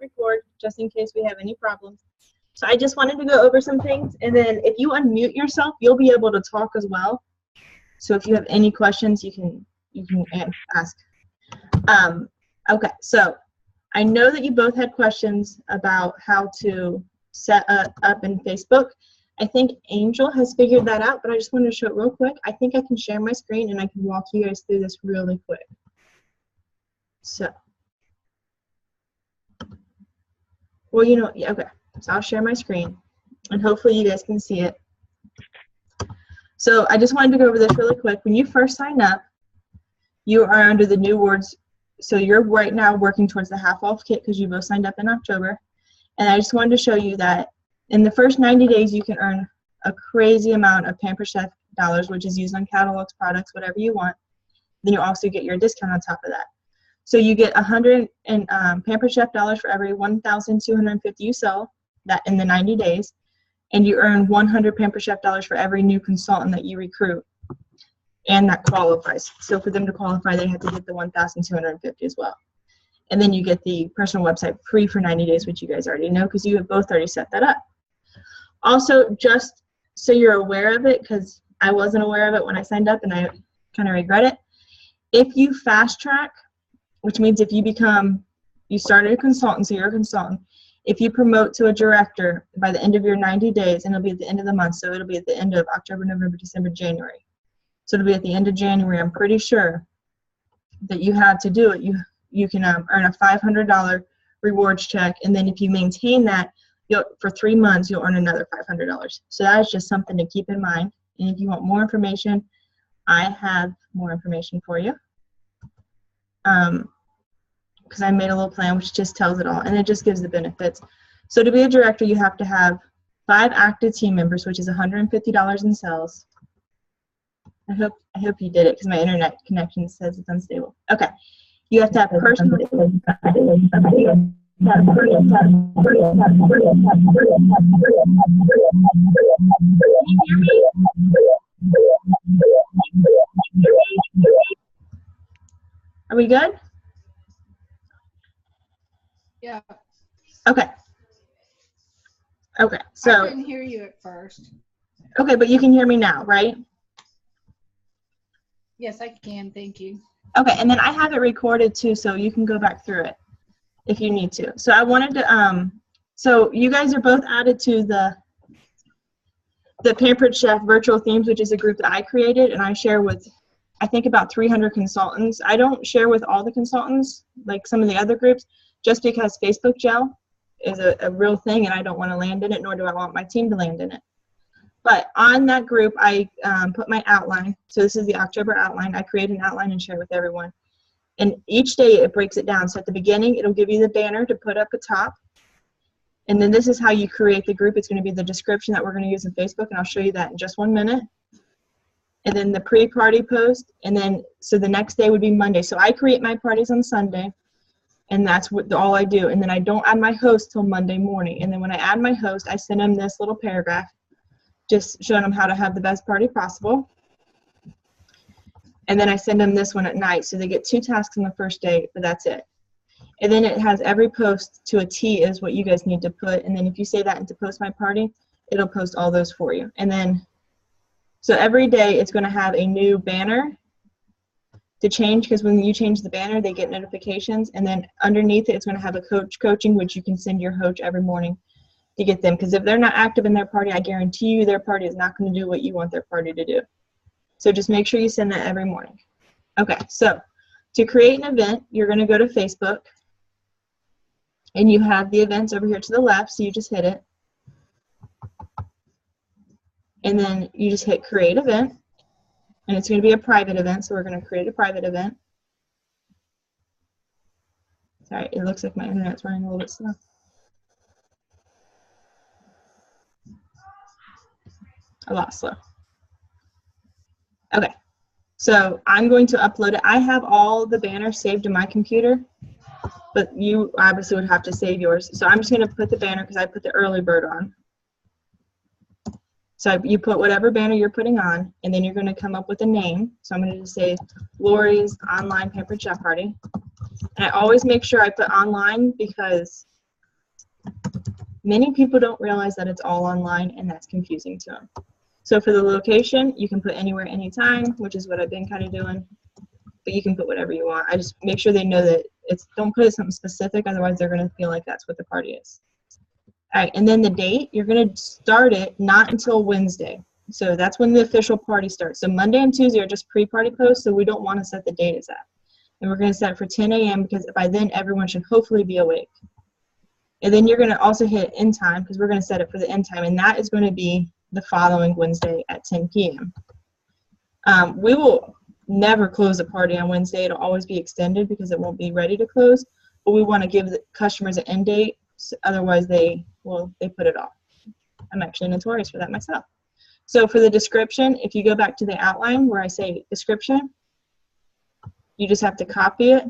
record just in case we have any problems. So I just wanted to go over some things, and then if you unmute yourself, you'll be able to talk as well. So if you have any questions, you can ask. Okay, so I know that you both had questions about how to set up in Facebook. I think Angel has figured that out, but I just wanted to show it real quick. I think I can share my screen and I can walk you guys through this really quick. So, well, you know, yeah, okay. So I'll share my screen and hopefully you guys can see it. So I just wanted to go over this really quick. When you first sign up, you are under the new words. So you're right now working towards the half off kit because you both signed up in October. And I just wanted to show you that in the first 90 days, you can earn a crazy amount of Pampered Chef dollars, which is used on catalogs, products, whatever you want. Then you also get your discount on top of that. So you get 100 Pampered Chef dollars for every 1,250 you sell that in the 90 days. And you earn 100 Pampered Chef dollars for every new consultant that you recruit. And that qualifies. So for them to qualify, they have to get the 1,250 as well. And then you get the personal website free for 90 days, which you guys already know because you have both already set that up. Also, just so you're aware of it, because I wasn't aware of it when I signed up and I kind of regret it. If you fast track, which means if you started a consultant, so you're a consultant, if you promote to a director by the end of your 90 days, and it'll be at the end of the month, so it'll be at the end of October, November, December, January. So it'll be at the end of January, I'm pretty sure that you have to do it. You can earn a $500 rewards check, and then if you maintain that, for 3 months, you'll earn another $500. So that is just something to keep in mind. And if you want more information, I have more information for you. Because I made a little plan which just tells it all, and it just gives the benefits. So to be a director, you have to have 5 active team members, which is $150 in sales. I hope you did it because my internet connection says it's unstable. Okay. You have to have personal. Are we good? Yeah. Okay. Okay. So I couldn't hear you at first. Okay, but you can hear me now, right? Yes, I can. Thank you. Okay, and then I have it recorded too, so you can go back through it if you need to. So I wanted to, so you guys are both added to the Pampered Chef Virtual Themes, which is a group that I created, and I share with, I think, about 300 consultants. I don't share with all the consultants, like some of the other groups, just because Facebook Gel is a real thing, and I don't want to land in it, nor do I want my team to land in it. But on that group, I put my outline. So this is the October outline. I create an outline and share it with everyone. And each day it breaks it down. So at the beginning, it'll give you the banner to put up at top. And then this is how you create the group. It's going to be the description that we're going to use in Facebook, and I'll show you that in just 1 minute. And then the pre-party post. And then, so the next day would be Monday. So I create my parties on Sunday, and that's all I do. And then I don't add my host till Monday morning. And then when I add my host, I send them this little paragraph, just showing them how to have the best party possible. And then I send them this one at night. So they get 2 tasks on the first day, but that's it. And then it has every post to a T is what you guys need to put. And then if you say that into Post My Party, it'll post all those for you. And then, so every day it's going to have a new banner to change, because when you change the banner, they get notifications. And then underneath it, it's going to have a coach coaching, which you can send your coach every morning to get them, because if they're not active in their party, I guarantee you their party is not going to do what you want their party to do. So just make sure you send that every morning. Okay, so to create an event, you're going to go to Facebook, and you have the events over here to the left, so you just hit it. And then you just hit create event, and it's going to be a private event, so we're going to create a private event. Sorry, it looks like my internet's running a little bit slow. A lot slow. Okay, so I'm going to upload it. I have all the banners saved in my computer, but you obviously would have to save yours. So I'm just going to put the banner because I put the early bird on. So you put whatever banner you're putting on, and then you're going to come up with a name. So I'm going to just say Lori's Online Pampered Chef Party. And I always make sure I put online because Many people don't realize that it's all online, and that's confusing to them. So for the location, you can put anywhere, anytime, which is what I've been kind of doing. But you can put whatever you want. I just make sure they know that don't put it something specific, otherwise they're going to feel like that's what the party is. All right, and then the date, you're going to start it not until Wednesday. So that's when the official party starts. So Monday and Tuesday are just pre-party posts, so we don't want to set the date as that. And we're going to set it for 10 a.m. because by then everyone should hopefully be awake. And then you're going to also hit end time because we're going to set it for the end time, and that is going to be the following Wednesday at 10 p.m. We will never close a party on Wednesday. It'll always be extended because it won't be ready to close, but we want to give the customers an end date, so otherwise they put it off. I'm actually notorious for that myself. So for the description, if you go back to the outline where I say description, you just have to copy it,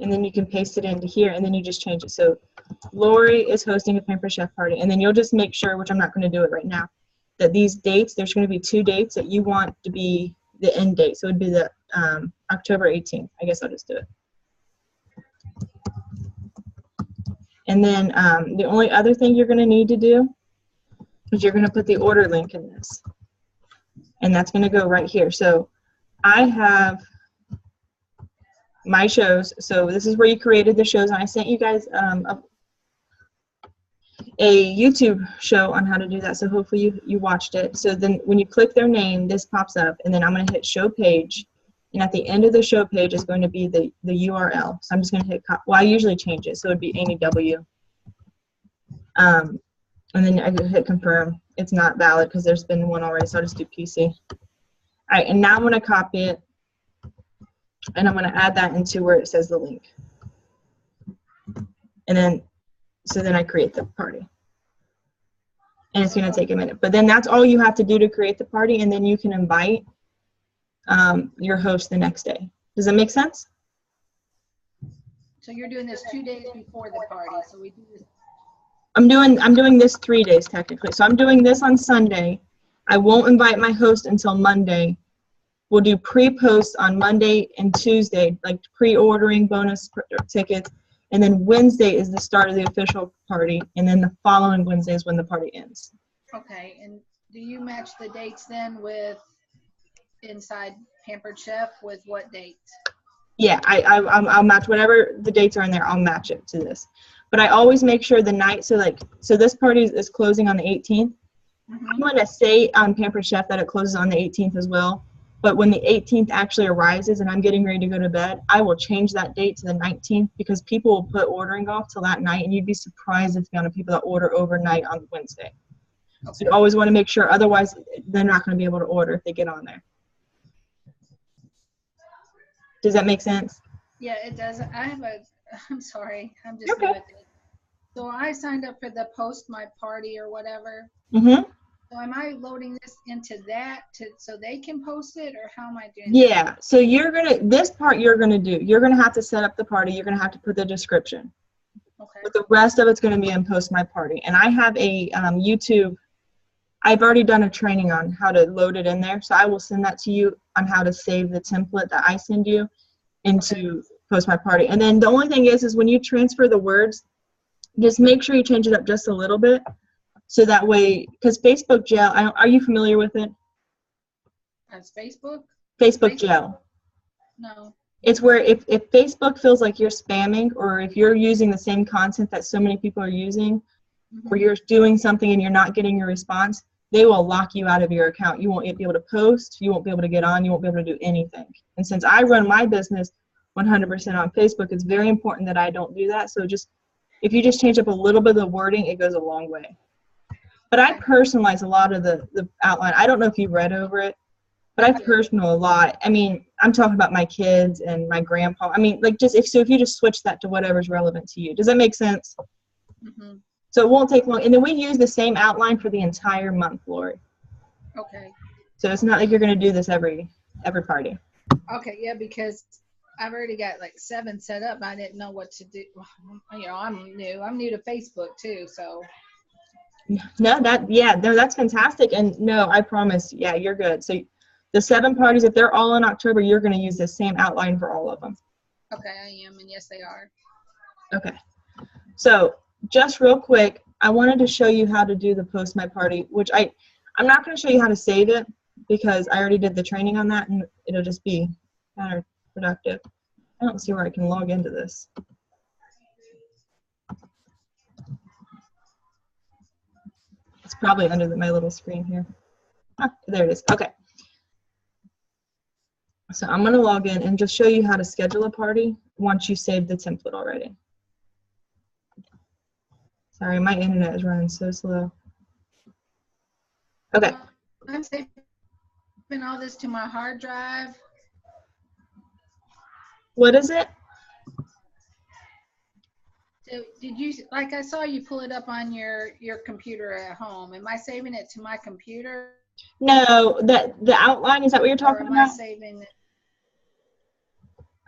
and then you can paste it into here, and then you just change it. So Lori is hosting a Pampered Chef party, and then you'll just make sure, which I'm not going to do it right now, that these dates, there's going to be 2 dates that you want to be the end date. So it would be the October 18th. I guess I'll just do it. And then the only other thing you're going to need to do is you're going to put the order link in this. And that's going to go right here. So I have my shows. So this is where you created the shows. And I sent you guys a YouTube show on how to do that. So hopefully you watched it. So then when you click their name, this pops up. And then I'm going to hit show page. And at the end of the show page is going to be the URL. So I'm just going to hit, well, I usually change it. So it would be Amy W. And then I hit confirm. It's not valid because there's been one already. So I'll just do PC. All right. And now I'm going to copy it. And I'm going to add that into where it says the link. And then, so then I create the party. And it's going to take a minute. But then that's all you have to do to create the party. And then you can invite your host the next day. Does that make sense? So you're doing this 2 days before the party. So we do this. I'm doing this 3 days technically. So I'm doing this on Sunday. I won't invite my host until Monday. We'll do pre-post on Monday and Tuesday, like pre-ordering bonus tickets. And then Wednesday is the start of the official party. And then the following Wednesday is when the party ends. Okay. And do you match the dates then with inside Pampered Chef with what dates? Yeah, I'll match whatever the dates are in there. I'll match it to this. But I always make sure the night, so this party is closing on the 18th. Mm-hmm. I'm going to say on Pampered Chef that it closes on the 18th as well. But when the 18th actually arises and I'm getting ready to go to bed, I will change that date to the 19th because people will put ordering off till that night, and you'd be surprised at the amount of people that order overnight on Wednesday. Okay. So you always want to make sure, otherwise they're not going to be able to order if they get on there. Does that make sense? Yeah, it does. I'm sorry, I'm just new with it. So I signed up for the Post My Party or whatever. Mm-hmm. So am I loading this into that so they can post it, or how am I doing that? Yeah, so this part you're going to do. You're going to have to set up the party. You're going to have to put the description. Okay. But the rest of it's going to be in Post My Party. And I have a YouTube. I've already done a training on how to load it in there. So I will send that to you on how to save the template that I send you into Post My Party. And then the only thing is when you transfer the words, just make sure you change it up just a little bit. So that way, because Facebook Jail, are you familiar with it? That's Facebook? Facebook Jail. No. It's where if Facebook feels like you're spamming, or if you're using the same content that so many people are using, mm-hmm. or you're doing something and you're not getting a response, they will lock you out of your account. You won't be able to post, you won't be able to get on, you won't be able to do anything. And since I run my business 100% on Facebook, it's very important that I don't do that. So if you just change up a little bit of the wording, it goes a long way. But I personalize a lot of the outline. I don't know if you've read over it, but I personalize a lot. I mean, I'm talking about my kids and my grandpa. I mean, like if you just switch that to whatever's relevant to you. Does that make sense? Mm-hmm. So it won't take long. And then we use the same outline for the entire month, Lori. Okay. So it's not like you're going to do this every party. Okay, yeah, because I've already got like 7 set up. I didn't know what to do. You know, I'm new to Facebook too, so. No, that's fantastic. And no, I promise, yeah, you're good. So the 7 parties, if they're all in October, you're going to use the same outline for all of them. Okay, I am, and yes, they are. Okay. So just real quick, I wanted to show you how to do the Post My Party, which I'm not going to show you how to save it because I already did the training on that and it'll just be counterproductive. I don't see where I can log into this. It's probably under my little screen here. Ah, there it is. Okay. So I'm going to log in and just show you how to schedule a party once you save the template already. Sorry, my internet is running so slow. Okay. I'm saving all this to my hard drive. What is it? So did you, like I saw you pull it up on your computer at home. Am I saving it to my computer? No, the outline, is that what you're talking about? Am I saving it?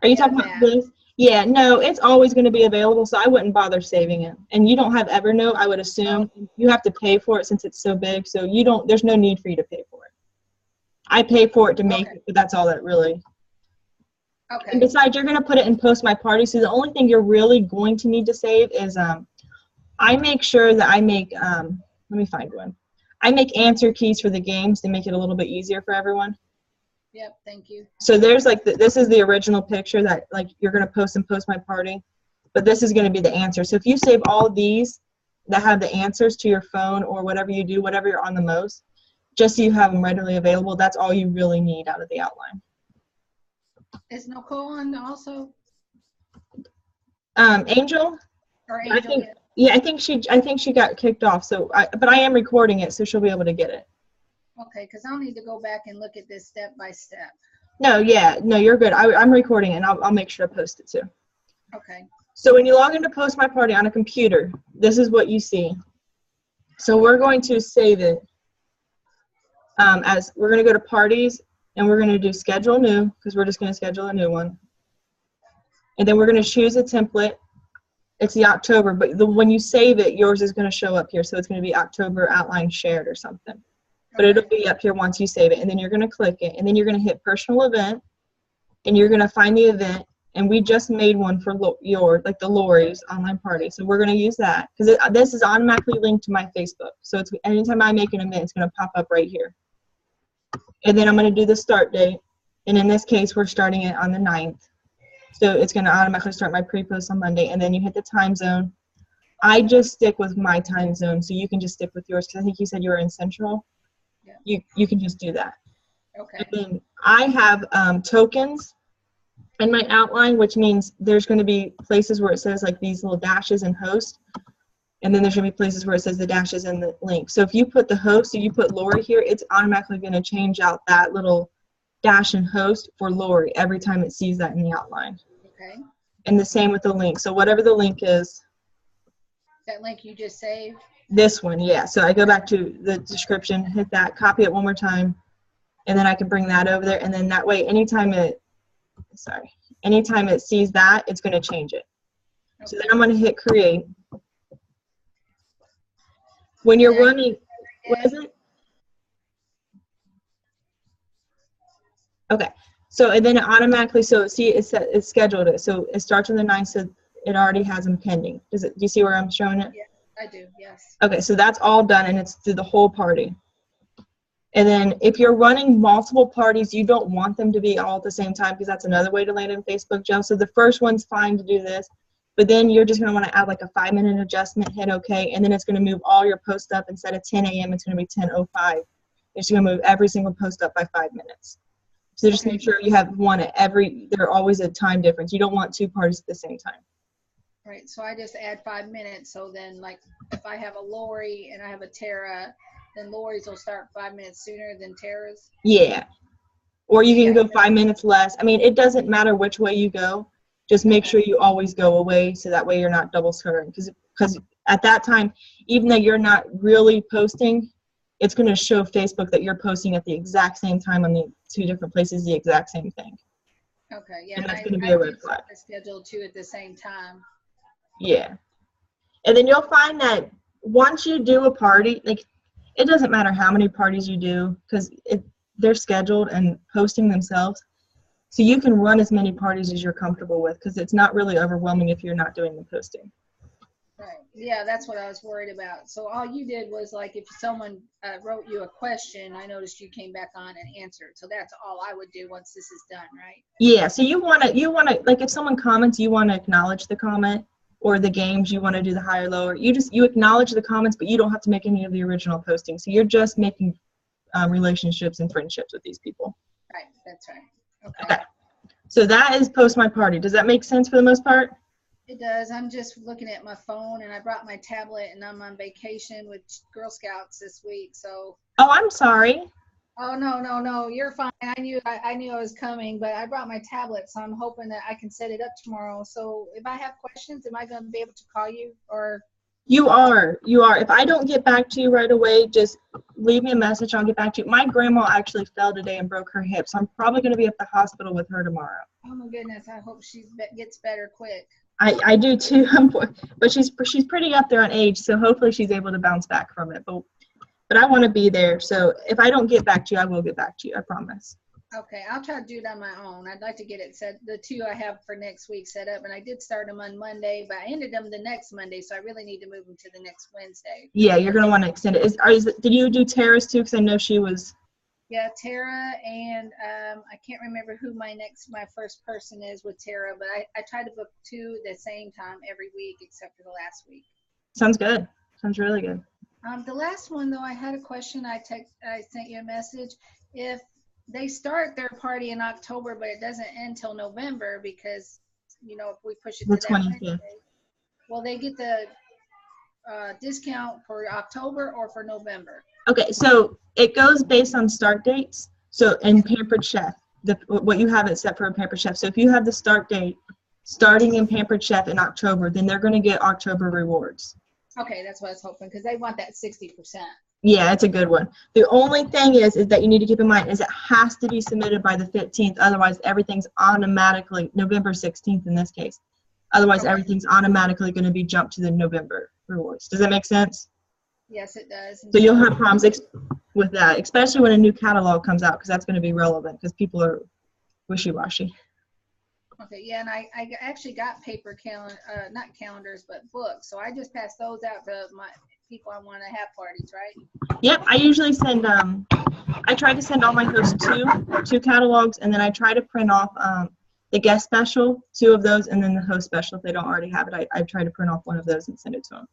Are you talking about this? Yeah, no, it's always going to be available, so I wouldn't bother saving it. And you don't have Evernote, I would assume. Oh. You have to pay for it since it's so big, so there's no need for you to pay for it. I pay for it to make it, but that's all that really. Okay. And besides, you're going to put it in Post My Party, so the only thing you're really going to need to save is I make sure that I make, let me find one. I make answer keys for the games to make it a little bit easier for everyone. Yep, thank you. So there's like, this is the original picture that like you're going to post in Post My Party, but this is going to be the answer. So if you save all these that have the answers to your phone or whatever you do, whatever you're on the most, just so you have them readily available, that's all you really need out of the outline. Is Nicole on also? Angel? Or Angel? I think she got kicked off. So, but I am recording it, so she'll be able to get it. Okay, because I'll need to go back and look at this step by step. No, yeah, no, you're good. I'm recording it, and I'll make sure to post it too. Okay. So when you log into Post My Party on a computer, this is what you see. So we're going to save it as we're going to go to parties, and we're going to do schedule new because we're just going to schedule a new one. And then we're going to choose a template. It's the October, but when you save it, yours is going to show up here. So it's going to be October outline shared or something. But it'll be up here once you save it, and then you're going to click it, and then you're going to hit personal event, and you're going to find the event, and we just made one for like the Lori's online party, so we're going to use that because this is automatically linked to my Facebook, so it's anytime I make an event, it's going to pop up right here. And then I'm going to do the start date, and in this case, we're starting it on the 9th, so it's going to automatically start my pre-post on Monday, and then you hit the time zone. I just stick with my time zone, so you can just stick with yours because I think you said you were in Central. Yeah. You can just do that. Okay. And then I have tokens in my outline, which means there's going to be places where it says like these little dashes in host, and then there's going to be places where it says the dashes in the link. So if you put the host, so you put Lori here, it's automatically going to change out that little dash in host for Lori every time it sees that in the outline. Okay. And the same with the link. So whatever the link is. That link you just saved? This one, yeah. So I go back to the description, hit that, copy it one more time, and then I can bring that over there. And then that way, anytime it sees that, it's going to change it. Okay. So then I'm going to hit create. When you're running, what is it? Okay. So and then it automatically, so see, it's scheduled it. So it starts on the 9th, so it already has them pending. Do you see where I'm showing it? Yeah. I do, yes. Okay, so that's all done, and it's through the whole party. And then if you're running multiple parties, you don't want them to be all at the same time because that's another way to land in Facebook jail. So the first one's fine to do this, but then you're just going to want to add like a 5-minute adjustment, hit OK, and then it's going to move all your posts up. Instead of 10 a.m., it's going to be 10:05. It's going to move every single post up by 5 minutes. So just make sure you have one at they're always a time difference. You don't want 2 parties at the same time. Right, so I just add 5 minutes. So then, like, if I have a Lori and I have a Tara, then Lori's will start 5 minutes sooner than Tara's. Yeah, or you can go 5 minutes less. I mean, it doesn't matter which way you go. Just make sure you always go away, so that way you're not double scrolling. Because at that time, even though you're not really posting, it's going to show Facebook that you're posting at the exact same time on the 2 different places, the exact same thing. Okay, yeah. And that's going to be a red flag. Schedule 2 at the same time. Yeah. And then you'll find that once you do a party, like it doesn't matter how many parties you do because they're scheduled and posting themselves. So you can run as many parties as you're comfortable with because it's not really overwhelming if you're not doing the posting. Right. Yeah, that's what I was worried about. So all you did was like if someone wrote you a question, I noticed you came back on and answered. So that's all I would do once this is done, right? Yeah, so you want to like if someone comments, you want to acknowledge the comment, or the games, you want to do the high or lower. You acknowledge the comments, but you don't have to make any of the original posting. So you're just making relationships and friendships with these people. Right, that's right. Okay. So that is Post My Party. Does that make sense for the most part? It does. I'm just looking at my phone, and I brought my tablet, and I'm on vacation with Girl Scouts this week. So. Oh, I'm sorry. Oh no, you're fine. I knew I was coming, but I brought my tablet, so I'm hoping that I can set it up tomorrow. So if I have questions, am I going to be able to call you or? You are. If I don't get back to you right away, just leave me a message. I'll get back to you. My grandma actually fell today and broke her hip, so I'm probably going to be at the hospital with her tomorrow. Oh my goodness! I hope she gets better quick. I do too, but she's pretty up there on age, so hopefully she's able to bounce back from it. But I want to be there, so if I don't get back to you, I will get back to you. I promise. Okay, I'll try to do it on my own. I'd like to get it set. The 2 I have for next week set up, and I did start them on Monday, but I ended them the next Monday, so I really need to move them to the next Wednesday. Yeah, you're gonna want to extend it. Did you do Tara's too? Because I know she was. Yeah, Tara, and I can't remember who my first person is with Tara, but I try to book 2 at the same time every week except for the last week. Sounds good. Sounds really good. The last one though, I had a question. I sent you a message. If they start their party in October, but it doesn't end till November because if we push it to that Wednesday, will they get the discount for October or for November? Okay, so it goes based on start dates. So in Pampered Chef, what you have it set for a Pampered Chef. So if you have the start date starting in Pampered Chef in October, then they're going to get October rewards. Okay, that's what I was hoping because they want that 60%. Yeah, it's a good one. The only thing is that you need to keep in mind is it has to be submitted by the 15th. Otherwise, everything's automatically November 16th in this case. Otherwise, everything's automatically going to be jumped to the November rewards. Does that make sense? Yes, it does. So you'll have problems with that, especially when a new catalog comes out, because that's going to be relevant because people are wishy-washy. Okay, yeah, and I actually got paper not calendars, but books. So I just pass those out to my people I want to have parties, right? Yep, I usually send, I try to send all my hosts two catalogs, and then I try to print off the guest special, 2 of those, and then the host special if they don't already have it. I try to print off 1 of those and send it to them.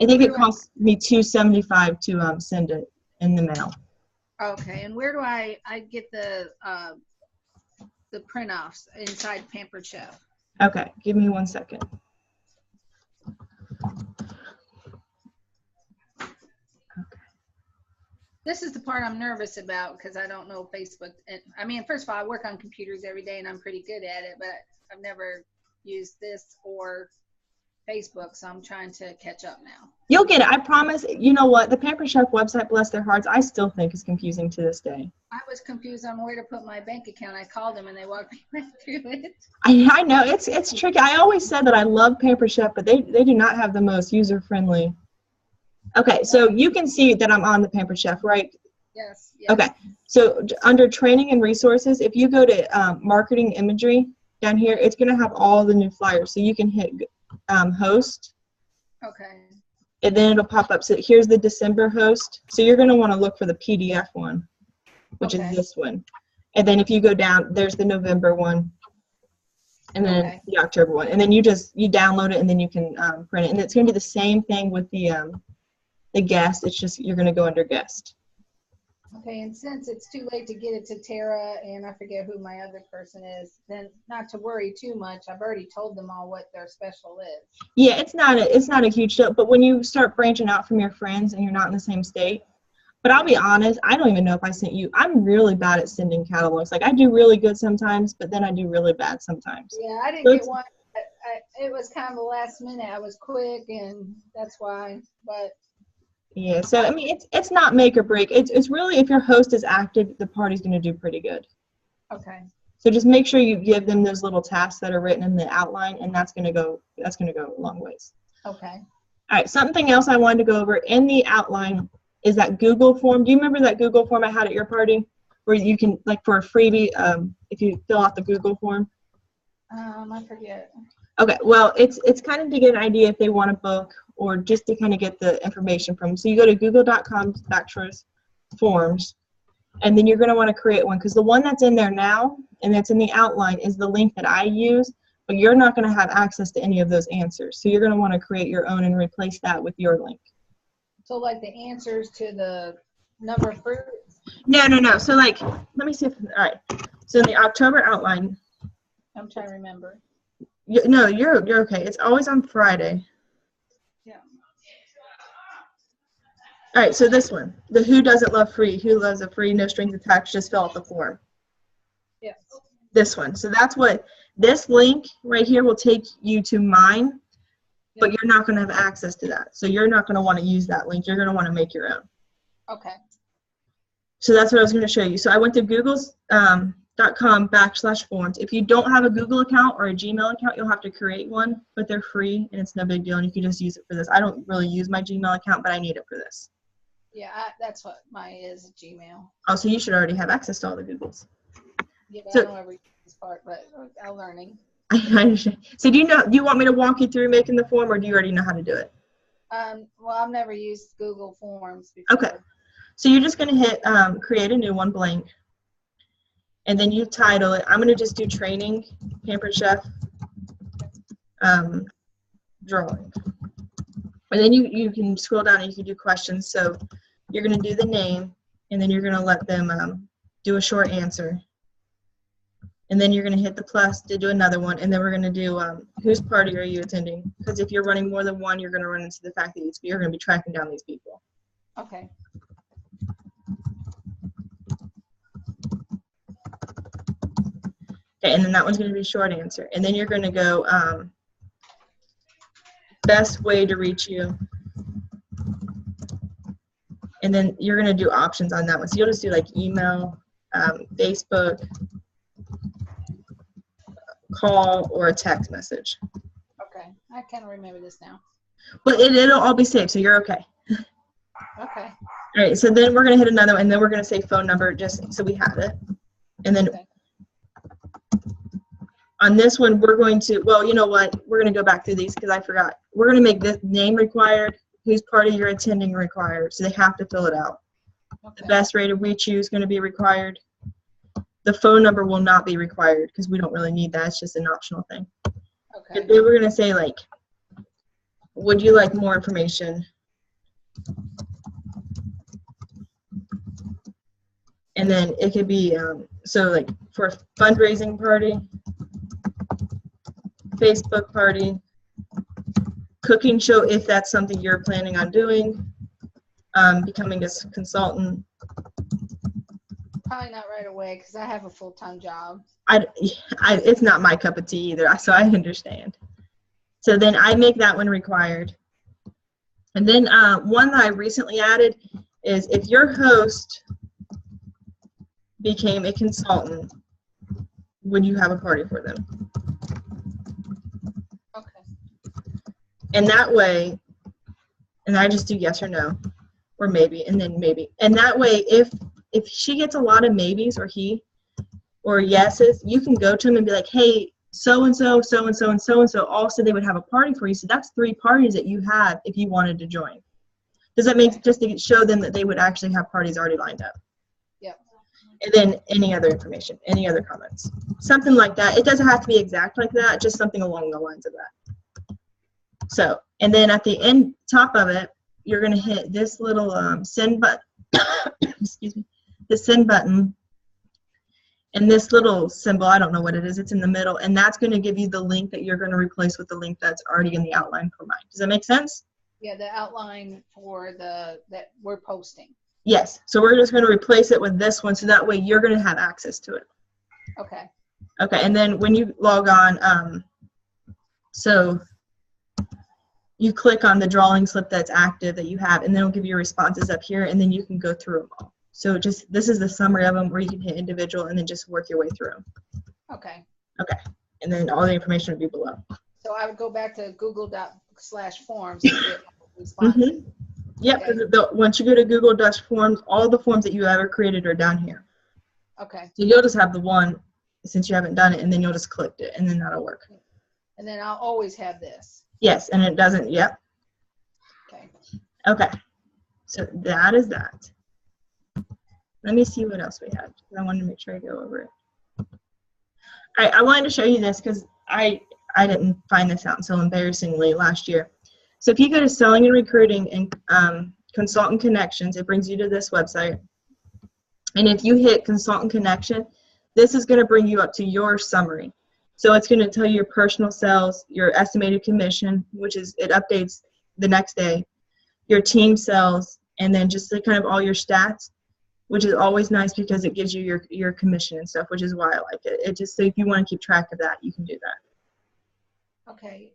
I think it costs me $2.75 to send it in the mail. Okay, and where do I get the print-offs inside Pampered Chef? Okay, give me 1 second. This is the part I'm nervous about because I don't know Facebook. And I mean, first of all, I work on computers every day and I'm pretty good at it, but I've never used this or Facebook, so I'm trying to catch up now. You'll get it. I promise. You know what? The Pampered Chef website, bless their hearts, I still think is confusing to this day. I was confused on where to put my bank account. I called them and they walked me right through it. I know. It's tricky. I always said that I love Pampered Chef, but they do not have the most user-friendly. Okay, so you can see that I'm on the Pampered Chef, right? Yes. Okay, so under training and resources, if you go to marketing imagery down here, it's going to have all the new flyers. So you can hit host. Okay. And then it'll pop up. So here's the December host. So you're going to want to look for the PDF one, which is this one. And then if you go down, there's the November one. And then the October one. And then you download it and then you can print it. And it's going to be the same thing with the guest. It's just you're going to go under guest. Okay, and since it's too late to get it to Tara and I forget who my other person is, then not to worry too much. I've already told them all what their special is. Yeah, it's not a huge deal. But when you start branching out from your friends and you're not in the same state, but I'll be honest, I don't even know if I sent you. I'm really bad at sending catalogs. Like I do really good sometimes, but then I do really bad sometimes. Yeah, I didn't get one. It was kind of the last minute. I was quick, and that's why. But yeah, so I mean, it's not make or break. It's really if your host is active, the party's going to do pretty good. Okay. So just make sure you give them those little tasks that are written in the outline, and that's going to go a long ways. Okay. All right. Something else I wanted to go over in the outline is that Google form. Do you remember that Google form I had at your party, where you can like for a freebie, if you fill out the Google form? I forget. Okay, well, it's kind of to get an idea if they want to book or just to kind of get the information from. So you go to google.com/forms, and then you're going to want to create one because the one that's in there now and that's in the outline is the link that I use, but you're not going to have access to any of those answers. So you're going to want to create your own and replace that with your link. So like the answers to the number of fruits? No. So like, let me see if, all right. So in the October outline. I'm trying to remember. No, you're okay. It's always on Friday. Yeah. All right, so this one, the who doesn't love free, who loves a free, no strings attached, just fill out the form. Yes. This one. So that's what, this link right here will take you to mine, but you're not going to have access to that. So you're not going to want to use that link. You're going to want to make your own. Okay. So that's what I was going to show you. So I went to google's.com/forms. If you don't have a Google account or a Gmail account, you'll have to create one, but they're free and it's no big deal and you can just use it for this. I don't really use my Gmail account, but I need it for this. Yeah, that's what mine is, Gmail. Oh, so you should already have access to all the Googles. Yeah, So, I don't ever use this part, but I'm learning. I understand. So do you want me to walk you through making the form, or do you already know how to do it? Well, I've never used Google Forms before. Okay. So you're just going to hit create a new one, blank, and then you title it. I'm going to just do training, Pampered Chef, drawing. And then you can scroll down and you can do questions. So you're going to do the name, and then you're going to let them do a short answer. And then you're going to hit the plus to do another one. And then we're going to do whose party are you attending? Because if you're running more than one, you're going to run into the fact that you're going to be tracking down these people. Okay. Okay, and then that one's going to be a short answer. And then you're going to go best way to reach you. And then you're going to do options on that one. So you'll just do like email, Facebook, call, or a text message. Okay. I can't remember this now. But it'll all be saved, so you're okay. Okay. All right, so then we're going to hit another one, and then we're going to say phone number just so we have it. And then on this one, we're going to, well, you know what? We're going to go back through these because I forgot. We're going to make this name required, whose party you're attending required, so they have to fill it out. Okay. The best way to reach you is going to be required. The phone number will not be required because we don't really need that. It's just an optional thing. Okay. And then we're going to say, like, would you like more information? And then it could be, so like for a fundraising party, Facebook party, cooking show if that's something you're planning on doing, becoming a consultant. Probably not right away because I have a full-time job. It's not my cup of tea either, so I understand. So then I make that one required. And then one that I recently added is if your host became a consultant, would you have a party for them? Okay. And that way, and I just do yes or no, or maybe, and then maybe. And that way, if she gets a lot of maybes, or he, or yeses, you can go to him and be like, hey, so-and-so, so-and-so, and so-and-so all said they would have a party for you. So that's 3 parties that you have if you wanted to join. Does that make, just to show them that they would actually have parties already lined up? Yep. And then any other information, any other comments, something like that. It doesn't have to be exact like that, just something along the lines of that. So, and then at the end, top of it, you're going to hit this little send button, excuse me, the send button, and this little symbol, I don't know what it is, it's in the middle, and that's going to give you the link that you're going to replace with the link that's already in the outline for mine. Does that make sense? Yeah, the outline for that we're posting. Yes, so we're just going to replace it with this one, so that way you're going to have access to it. Okay. Okay, and then when you log on, so you click on the drawing slip that's active that you have, and then it'll give you responses up here, and then you can go through them all. So just, this is the summary of them where you can hit individual and then just work your way through them. Okay. Okay, and then all the information would be below. So I would go back to google.com/forms and get responses. Mm-hmm. Yep, okay. Once you go to Google.forms, all the forms that you ever created are down here. Okay. So you'll just have the one since you haven't done it, and then you'll just click it, and then that'll work. And then I'll always have this. Yes, and it doesn't, yep. Okay. Okay, so that is that. Let me see what else we have. I wanted to make sure I go over it. All right, I wanted to show you this because I didn't find this out until embarrassingly last year. So if you go to Selling and Recruiting and Consultant Connections, it brings you to this website. And if you hit Consultant Connection, this is going to bring you up to your summary. So it's going to tell you your personal sales, your estimated commission, which is, it updates the next day, your team sales, and then just the kind of all your stats, which is always nice because it gives you your commission and stuff, which is why I like it. It just, so if you want to keep track of that, you can do that. Okay.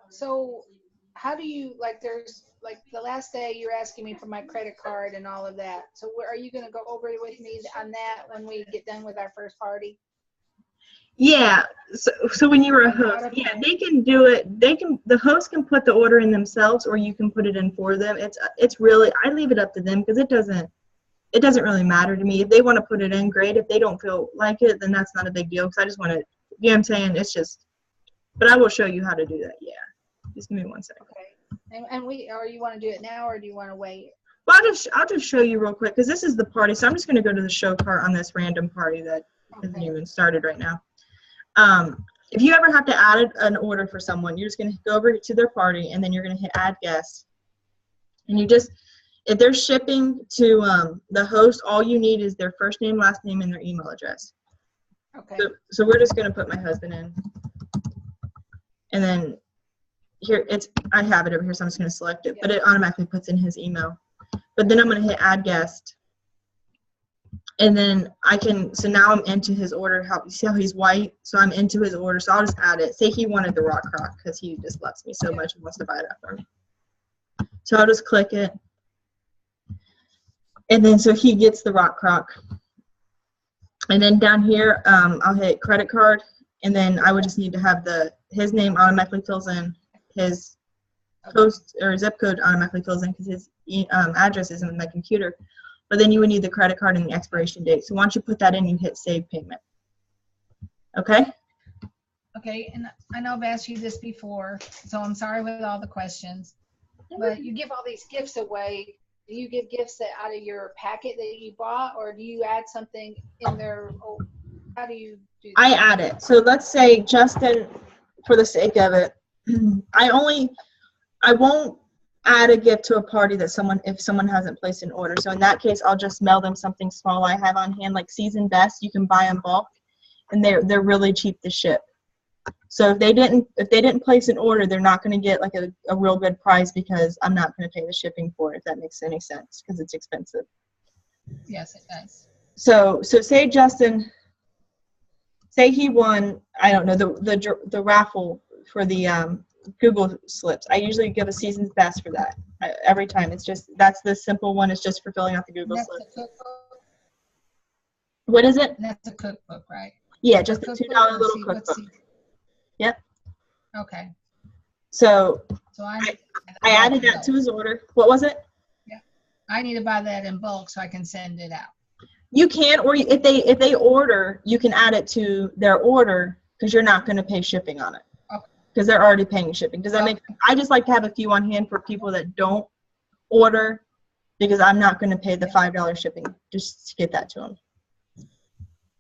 So how do you, like, there's, like, the last day you're asking me for my credit card and all of that. So are you going to go over with me on that when we get done with our first party? Yeah, so when you were a host, yeah, they can do it. The host can put the order in themselves, or you can put it in for them. It's really, I leave it up to them because it doesn't really matter to me. If they want to put it in, great. If they don't feel like it, then that's not a big deal because I just want to, you know what I'm saying? It's just, but I will show you how to do that. Yeah, just give me 1 second. Okay, and or you want to do it now, or do you want to wait? Well, I'll just show you real quick because this is the party. So I'm just going to go to the show cart on this random party that isn't even started right now. If you ever have to add an order for someone, you're just going to go over to their party and then you're going to hit add guest. And you just, if they're shipping to the host, all you need is their first name, last name, and their email address. Okay. So we're just going to put my husband in. And then here, I have it over here, so I'm just going to select it, but it automatically puts in his email. But then I'm going to hit add guest. And then so now I'm into his order. You see how he's white? So I'm into his order. So I'll just add it. Say he wanted the Rock Croc because he just loves me so much and wants to buy that for me. So I'll just click it. And then so he gets the Rock Croc. And then down here, I'll hit credit card. And then I would just need to have his name automatically fills in. His post or zip code automatically fills in because his address isn't in my computer. But then you would need the credit card and the expiration date. So once you put that in, you hit save payment. Okay? Okay, and I know I've asked you this before, so I'm sorry with all the questions. But you give all these gifts away. Do you give gifts out of your packet that you bought, or do you add something in there? How do you do that? I add it. So let's say, Justin, for the sake of it, I won't add a gift to a party that if someone hasn't placed an order. So in that case, I'll just mail them something small I have on hand, like Season Best. You can buy in bulk, and they're really cheap to ship. So if they didn't place an order, they're not going to get like a real good price because I'm not going to pay the shipping for it, if that makes any sense, because it's expensive. Yes, it does. So say Justin, say he won, I don't know, the raffle for the Google Slips. I usually give a Season's Best for that every time. It's just, that's the simple one. It's just for filling out the Google Slips. What is it? That's a cookbook, right? Yeah, just a $2 little cookbook. Yep. Okay. So I added that to his order. What was it? Yeah. I need to buy that in bulk so I can send it out. You can, or if they order, you can add it to their order because you're not going to pay shipping on it. Because they're already paying shipping. Does that make sense? I just like to have a few on hand for people that don't order because I'm not going to pay the $5 shipping just to get that to them.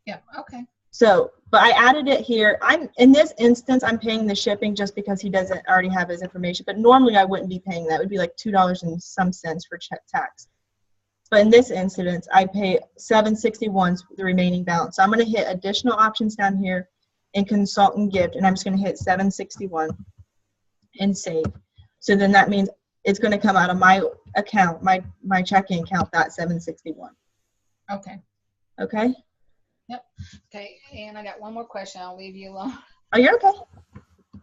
Yeah, okay. So, but I added it here. In this instance, I'm paying the shipping just because he doesn't already have his information. But normally I wouldn't be paying that. It would be like $2 and some cents for check tax. But in this instance, I pay $7.61 the remaining balance. So I'm going to hit additional options down here and consultant gift, and I'm just going to hit $7.61 and save. So then that means it's going to come out of my account, my checking account, that $7.61. Okay. Okay. Yep. Okay. And I got one more question. I'll leave you alone. Oh, you're okay.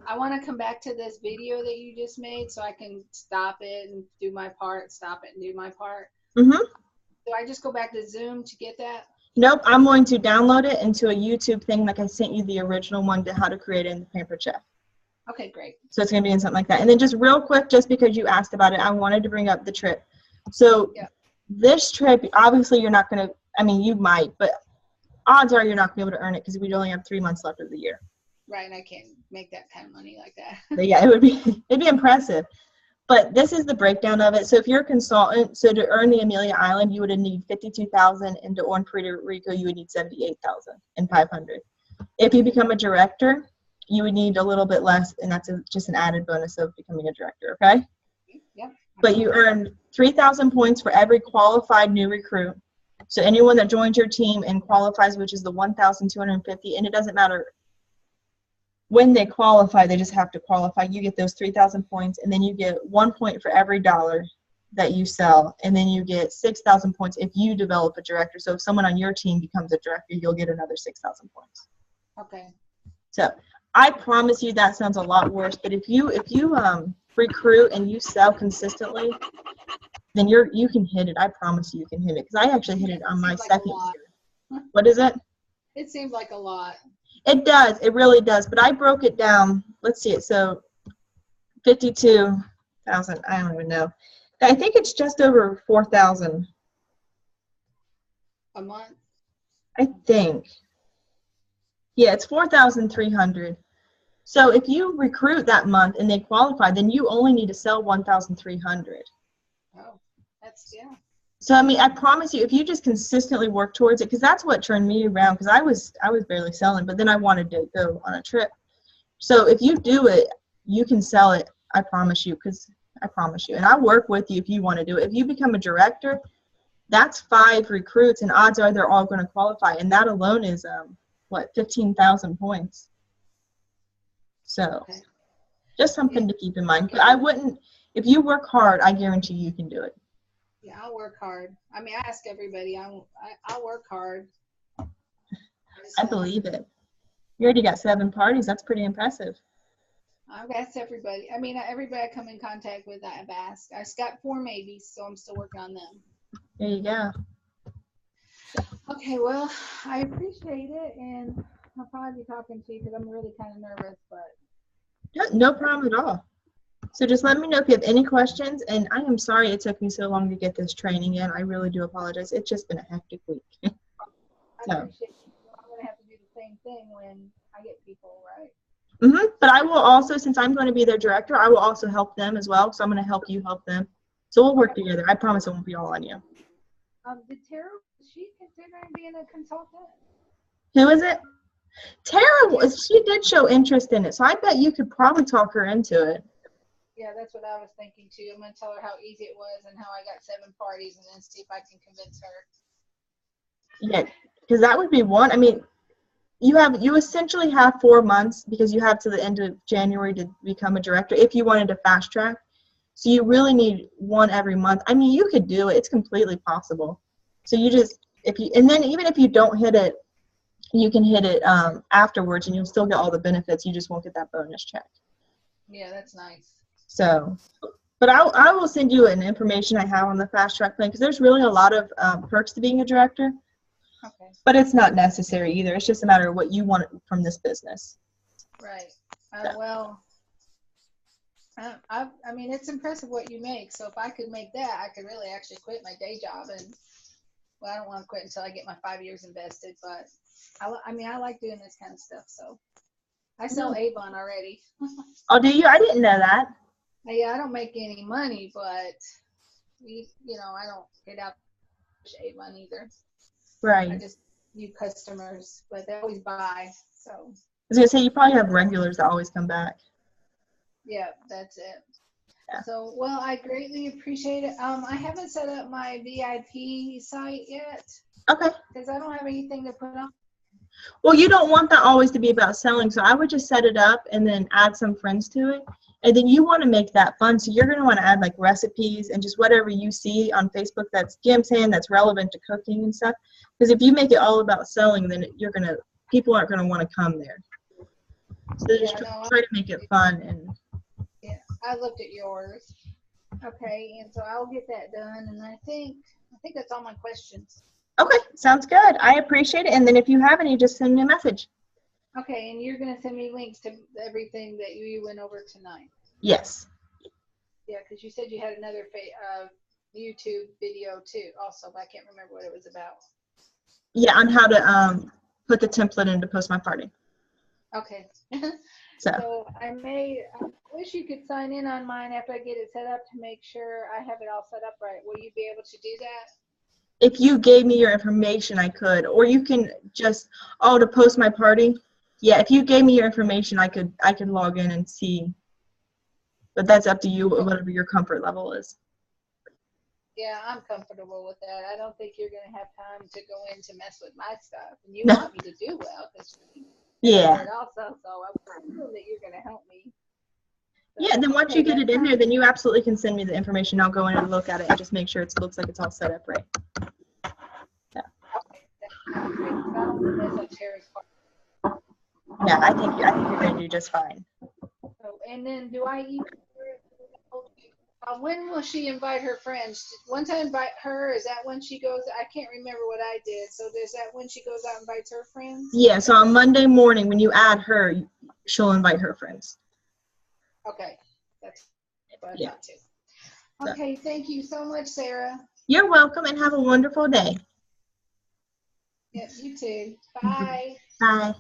I want to come back to this video that you just made so I can stop it and do my part, stop it and do my part. Mm-hmm. Do I just go back to Zoom to get that? Nope, I'm going to download it into a YouTube thing like I sent you the original one to how to create it in the Pampered Chef. Okay, great. So it's going to be in something like that. And then just real quick, just because you asked about it, I wanted to bring up the trip. So this trip, obviously you're not going to, I mean, you might, but odds are you're not going to be able to earn it because we only have 3 months left of the year. Right, I can't make that kind of money like that. But yeah, it'd be impressive. But this is the breakdown of it. So if you're a consultant, so to earn the Amelia Island, you would need 52,000, and to earn Puerto Rico, you would need 78,500. If you become a director, you would need a little bit less, and that's just an added bonus of becoming a director. Okay. Yep. But you earn 3,000 points for every qualified new recruit. So anyone that joins your team and qualifies, which is the 1,250, and it doesn't matter when they qualify, they just have to qualify. You get those 3,000 points, and then you get 1 point for every dollar that you sell, and then you get 6,000 points if you develop a director. So if someone on your team becomes a director, you'll get another 6,000 points. Okay. So I promise you that sounds a lot worse, but if you recruit and you sell consistently, then you can hit it. I promise you can hit it, because I actually hit it on my second year. What is it? It seems like a lot. It does. It really does. But I broke it down. Let's see it. So 52,000. I don't even know. I think it's just over 4,000 a month. I think. Yeah, it's 4,300. So if you recruit that month and they qualify, then you only need to sell 1,300. Oh, that's, yeah. So I mean, I promise you, if you just consistently work towards it, because that's what turned me around. Because I was barely selling, but then I wanted to go on a trip. So if you do it, you can sell it. I promise you, and I'll work with you if you want to do it. If you become a director, that's 5 recruits, and odds are they're all going to qualify, and that alone is 15,000 points. So just something to keep in mind. But I wouldn't. If you work hard, I guarantee you can do it. Yeah, I'll work hard. I mean, I ask everybody. I'll work hard. I believe it. You already got 7 parties. That's pretty impressive. I've asked everybody. I mean, everybody I come in contact with, I've asked. I just got 4 maybes, so I'm still working on them. There you go. Okay, well, I appreciate it, and I'll probably be talking to you because I'm really kind of nervous, but. No problem at all. So just let me know if you have any questions, and I am sorry it took me so long to get this training in. I really do apologize. It's just been a hectic week. I appreciate it. I'm going to have to do the same thing when I get people, right? But I will also, since I'm going to be their director, I will also help them as well. So I'm going to help you help them. So we'll work together. I promise it won't be all on you. Did Tara, is she considering being a consultant? Who is it? Tara, she did show interest in it. So I bet you could probably talk her into it. Yeah, that's what I was thinking too. I'm going to tell her how easy it was and how I got 7 parties, and then see if I can convince her. Yeah, because that would be one. I mean, you essentially have 4 months, because you have to the end of January to become a director if you wanted to fast track. So you really need 1 every month. I mean, you could do it. It's completely possible. So you just, and then even if you don't hit it, you can hit it afterwards, and you'll still get all the benefits. You just won't get that bonus check. Yeah, that's nice. So, but I will send you an information I have on the fast track plan, because there's really a lot of perks to being a director. Okay. But it's not necessary either. It's just a matter of what you want from this business. Right. Well, I mean, it's impressive what you make. So if I could make that, I could really actually quit my day job. And, well, I don't want to quit until I get my 5 years invested. But, I mean, I like doing this kind of stuff. So I sell Avon already. Oh, do you? I didn't know that. Yeah, I don't make any money, but, I don't get out Avon either. Right. I just new customers, but they always buy. So I was gonna say, you probably have regulars that always come back. Yeah, that's it. Yeah. So, well, I greatly appreciate it. I haven't set up my VIP site yet. Okay. Because I don't have anything to put on. Well, you don't want that always to be about selling, so I would just set it up and then add some friends to it. And then you want to make that fun, so you're going to want to add like recipes and just whatever you see on Facebook that's Jim's that's relevant to cooking and stuff. Because if you make it all about selling, then people aren't going to want to come there. So just try to make it fun. And yeah, I looked at yours. Okay, and so I'll get that done, and I think that's all my questions. Okay, sounds good. I appreciate it. And then if you have any, just send me a message. Okay, and you're going to send me links to everything that you went over tonight. Yes. Yeah, because you said you had another YouTube video too also, but I can't remember what it was about. Yeah, on how to put the template into Post My Party. Okay. So I wish you could sign in on mine after I get it set up to make sure I have it all set up right. Will you be able to do that? if you gave me your information, I could, or you can just, to post my party. Yeah, if you gave me your information, I could log in and see. But that's up to you, whatever your comfort level is. Yeah, I'm comfortable with that. I don't think you're going to have time to go in to mess with my stuff. And you want me to do well, because yeah. Also, so I'm sure that you're going to help me. So, yeah, then once you get it in there, then you absolutely can send me the information. I'll go in and look at it and just make sure it looks like it's all set up right. Yeah. Okay, that's great. So I don't mess up Tara's part. Yeah, I think you're going to do just fine. So, and then do I email her? When will she invite her friends? Once I invite her, is that when she goes? I can't remember what I did. So is that when she goes out and invites her friends? Yeah, so on Monday morning when you add her, she'll invite her friends. Okay, that's what I thought too. Okay, thank you so much, Sarah. You're welcome, and have a wonderful day. Yes, you too. Bye. Bye.